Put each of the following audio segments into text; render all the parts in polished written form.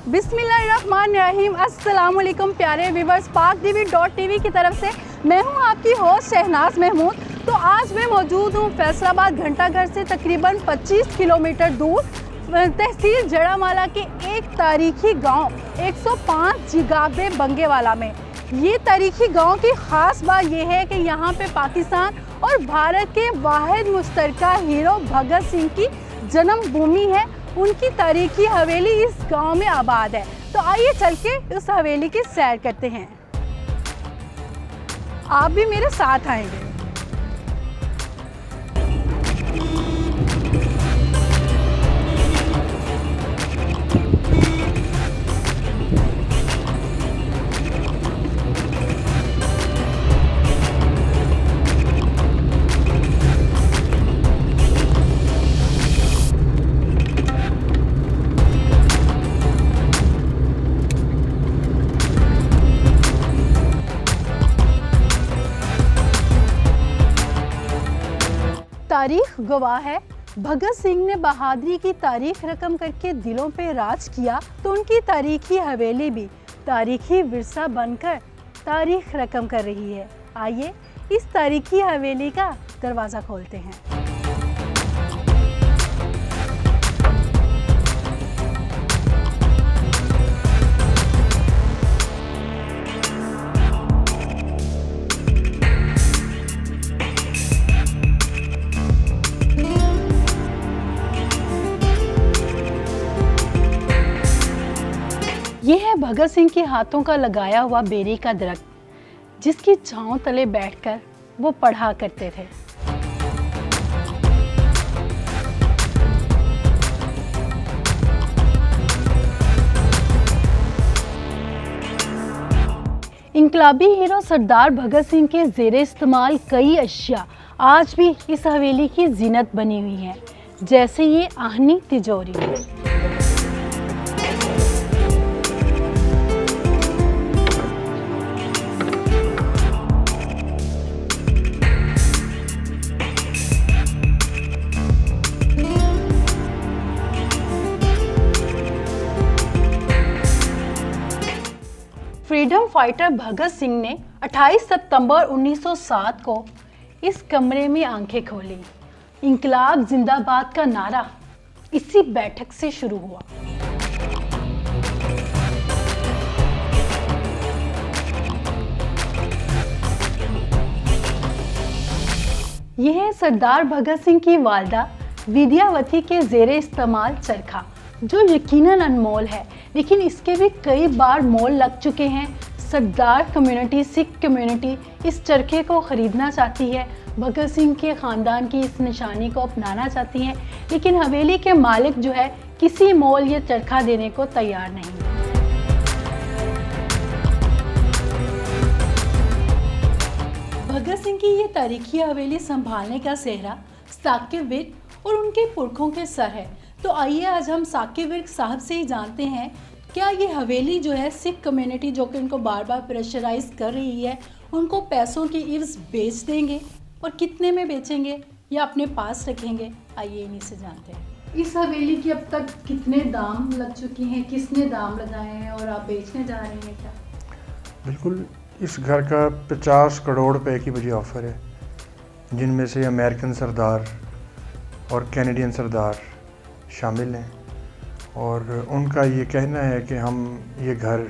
बिस्मिल्लाहिर्रहमानिर्रहीम। अस्सलाम वालेकुम प्यारे व्यूवर्स, PakTV.TV की तरफ से मैं हूं आपकी होस्ट शहनाज महमूद। तो आज मैं मौजूद हूं फैसलाबाद घंटाघर से तकरीबन 25 किलोमीटर दूर तहसील जड़ामाला के एक तारीखी गांव 105 जिगाबे बंगेवाला में। ये तारीखी गांव की ख़ास बात यह है कि यहाँ पे पाकिस्तान और भारत के वाहिद मुश्तरका हीरो भगत सिंह की जन्मभूमि है। उनकी तारीखी हवेली इस गांव में आबाद है। तो आइए चल के उस हवेली की सैर करते हैं। आप भी मेरे साथ आएंगे। तारीख गवाह है, भगत सिंह ने बहादुरी की तारीख रकम करके दिलों पे राज किया, तो उनकी तारीखी हवेली भी तारीखी विरसा बनकर तारीख रकम कर रही है। आइए इस तारीखी हवेली का दरवाज़ा खोलते हैं। यह है भगत सिंह के हाथों का लगाया हुआ बेरी का दरख्त, जिसकी छांव तले बैठकर वो पढ़ा करते थे। इनकलाबी हीरो सरदार भगत सिंह के ज़ेरे इस्तेमाल कई अशिया आज भी इस हवेली की जीनत बनी हुई है, जैसे ये आहनी तिजोरी। फ्रीडम फाइटर भगत सिंह ने 28 सितंबर 1907 को इस कमरे में आंखें खोली। इंकलाब जिंदाबाद का नारा इसी बैठक से शुरू हुआ। यह है सरदार भगत सिंह की वालदा विद्यावती के ज़ेरे इस्तेमाल चरखा, जो यकीनन अनमोल है, लेकिन इसके भी कई बार मोल लग चुके हैं। सरदार कम्युनिटी, सिख कम्युनिटी इस चरखे को ख़रीदना चाहती है, भगत सिंह के ख़ानदान की इस निशानी को अपनाना चाहती हैं, लेकिन हवेली के मालिक जो है किसी मोल ये चरखा देने को तैयार नहीं है। भगत सिंह की ये तारीखी हवेली संभालने का सेहरा साकिब विर्क और उनके पुरखों के सर है। तो आइए आज हम साकिब विर्क साहब से ही जानते हैं, क्या ये हवेली जो है सिख कम्युनिटी जो कि उनको बार बार प्रेशराइज कर रही है, उनको पैसों की इव्ज़ बेच देंगे और कितने में बेचेंगे या अपने पास रखेंगे। आइए इन्हीं से जानते हैं। इस हवेली की अब तक कितने दाम लग चुकी हैं, किसने दाम लगाए हैं और आप बेचने जा रहे हैं क्या? बिल्कुल, इस घर का 50 करोड़ रुपए की मुझे ऑफ़र है, जिनमें से अमेरिकन सरदार और कैनेडियन सरदार शामिल हैं। और उनका ये कहना है कि हम ये घर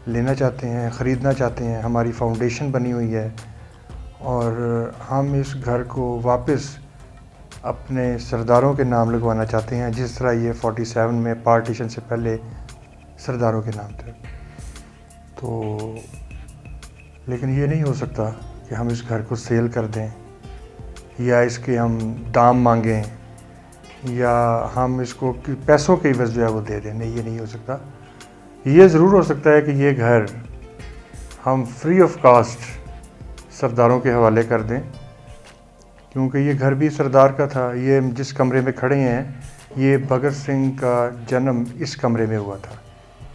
लेना चाहते हैं, ख़रीदना चाहते हैं। हमारी फाउंडेशन बनी हुई है और हम इस घर को वापस अपने सरदारों के नाम लगवाना चाहते हैं, जिस तरह ये 47 में पार्टीशन से पहले सरदारों के नाम थे। तो लेकिन ये नहीं हो सकता कि हम इस घर को सेल कर दें या इसके हम दाम मांगें या हम इसको पैसों के एवज़ जो है वो दे दें। नहीं, ये नहीं हो सकता। ये ज़रूर हो सकता है कि ये घर हम फ्री ऑफ कास्ट सरदारों के हवाले कर दें, क्योंकि ये घर भी सरदार का था। ये जिस कमरे में खड़े हैं, ये भगत सिंह का जन्म इस कमरे में हुआ था।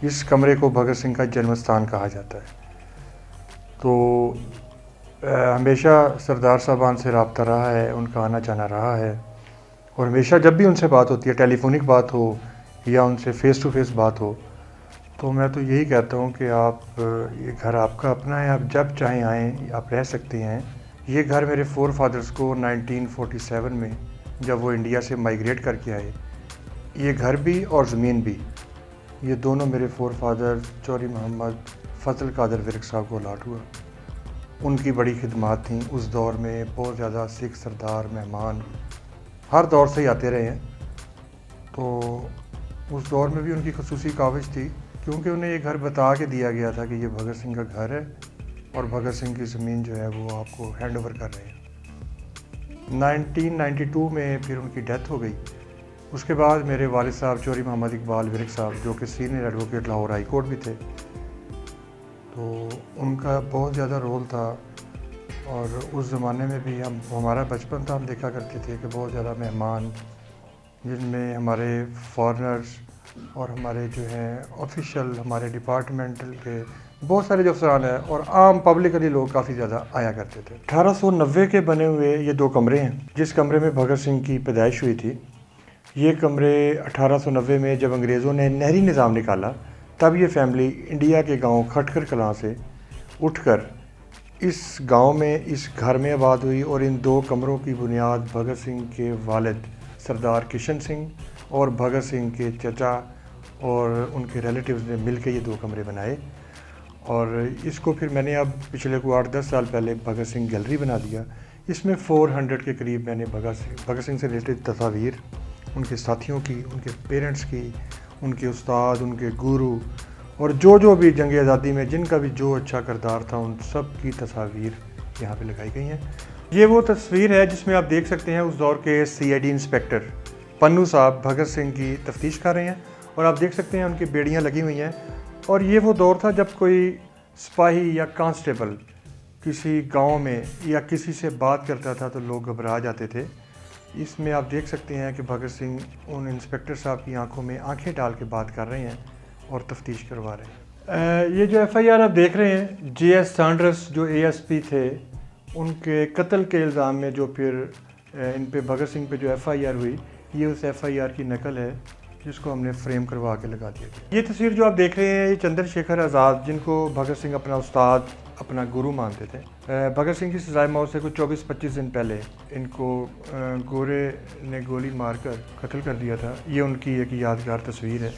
इस कमरे को भगत सिंह का जन्म स्थान कहा जाता है। तो हमेशा सरदार साहबान से रब्ता रहा है, उनका आना जाना रहा है, और हमेशा जब भी उनसे बात होती है, टेलीफोनिक बात हो या उनसे फ़ेस टू फेस बात हो, तो मैं तो यही कहता हूँ कि आप ये घर आपका अपना है, आप जब चाहें आएँ, आप रह सकते हैं। ये घर मेरे फोर फादर्स को 1947 में जब वो इंडिया से माइग्रेट करके आए, ये घर भी और ज़मीन भी, ये दोनों मेरे फोर फादर चौधरी मोहम्मद फजल कादर विर्क साहब को अलाट हुआ। उनकी बड़ी खिदमात थी उस दौर में, बहुत ज़्यादा सिख सरदार मेहमान हर दौर से ही आते रहे हैं। तो उस दौर में भी उनकी खसूसी काविश थी, क्योंकि उन्हें ये घर बता के दिया गया था कि ये भगत सिंह का घर है और भगत सिंह की ज़मीन जो है वो आपको हैंड ओवर कर रहे हैं। 1992 में फिर उनकी डेथ हो गई। उसके बाद मेरे वालिद साहब चौधरी मोहम्मद इकबाल विर्क साहब, जो कि senior advocate Lahore high court भी थे, तो उनका बहुत ज़्यादा रोल था। और उस ज़माने में भी हमारा बचपन था, हम देखा करते थे कि बहुत ज़्यादा मेहमान, जिनमें हमारे फॉरेनर्स और हमारे जो हैं ऑफिशियल, हमारे डिपार्टमेंटल के बहुत सारे जो अफसरान हैं और आम पब्लिकली लोग काफ़ी ज़्यादा आया करते थे। 1890 के बने हुए ये दो कमरे हैं। जिस कमरे में भगत सिंह की पैदाइश हुई थी, ये कमरे 1890 में जब अंग्रेज़ों ने नहरी निज़ाम निकाला, तब ये फैमिली इंडिया के गांव खटकर कलां से उठकर इस गांव में, इस घर में आबाद हुई। और इन दो कमरों की बुनियाद भगत सिंह के वालिद सरदार किशन सिंह और भगत सिंह के चचा और उनके रिलेटिव्स ने मिलकर ये दो कमरे बनाए। और इसको फिर मैंने अब पिछले को 8-10 साल पहले भगत सिंह गैलरी बना दिया। इसमें 400 के करीब मैंने भगत सिंह से रिलेटेड तस्वीर, उनके साथियों की, उनके पेरेंट्स की, उनके उस्ताद, उनके गुरु और जो भी जंग आज़ादी में जिनका भी जो अच्छा किरदार था, उन सब की तस्वीर यहाँ पे लगाई गई हैं। ये वो तस्वीर है जिसमें आप देख सकते हैं उस दौर के CID इंस्पेक्टर पन्नू साहब भगत सिंह की तफ्तीश कर रहे हैं और आप देख सकते हैं उनकी बेड़ियाँ लगी हुई हैं। और ये वो दौर था जब कोई सिपाही या कांस्टेबल किसी गांव में या किसी से बात करता था तो लोग घबरा जाते थे। इसमें आप देख सकते हैं कि भगत सिंह उन इंस्पेक्टर साहब की आंखों में आंखें डाल के बात कर रहे हैं और तफ्तीश करवा रहे हैं। ये जो FIR आप देख रहे हैं, JS सैंडर्स जो ASP थे, उनके कत्ल के इल्ज़ाम में जो फिर इन पे भगत सिंह पे जो FIR हुई, ये उस FIR की नकल है जिसको हमने फ्रेम करवा के लगा दिया गया। ये तस्वीर जो आप देख रहे हैं, ये चंद्रशेखर आज़ाद, जिनको भगत सिंह अपना उस्ताद, अपना गुरु मानते थे। भगत सिंह की सजाए मौत से कुछ 24-25 दिन पहले इनको गोरे ने गोली मारकर कत्ल कर दिया था। ये उनकी एक यादगार तस्वीर है।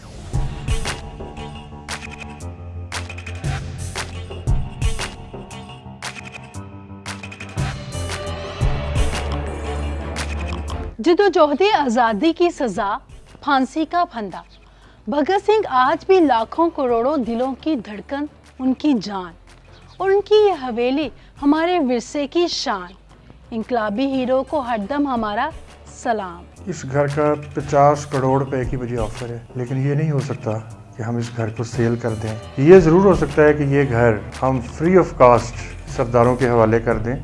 जिद्दोजहद आज़ादी की सज़ा, फांसी का फंदा। भगत सिंह आज भी लाखों करोड़ों दिलों की धड़कन, उनकी जान और उनकी ये हवेली हमारे विरसे की शान। इनकलाबी हीरो को हरदम हमारा सलाम। इस घर का 50 करोड़ रुपए की मुझे ऑफर है, लेकिन ये नहीं हो सकता कि हम इस घर को सेल कर दें। ये ज़रूर हो सकता है कि ये घर हम फ्री ऑफ कास्ट सरदारों के हवाले कर दें।